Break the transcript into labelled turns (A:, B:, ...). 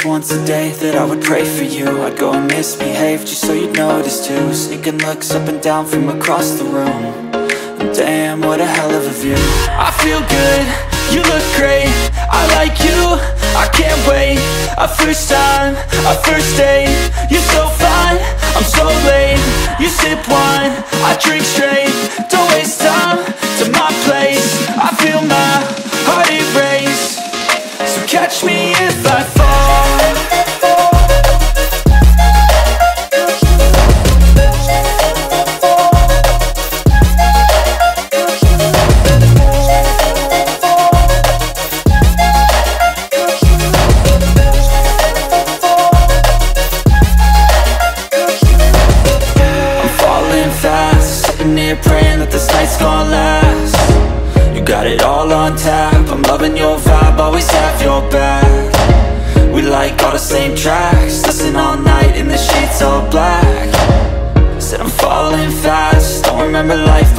A: least once a day that I would pray for you. I'd go and misbehave just so you'd notice too. Sneaking looks up and down from across the room. And damn, what a hell of a view. I feel good, you look great, I like you, I can't wait. A first time, a first date, you're so fine, I'm so late. You sip wine, I drink straight, don't waste time to my place. I feel my heart erase, so catch me if I fall. Praying that this night's gonna last. You got it all on tap, I'm loving your vibe, always have your back. We like all the same tracks, listen all night in the sheets all black. Said I'm falling fast, don't remember life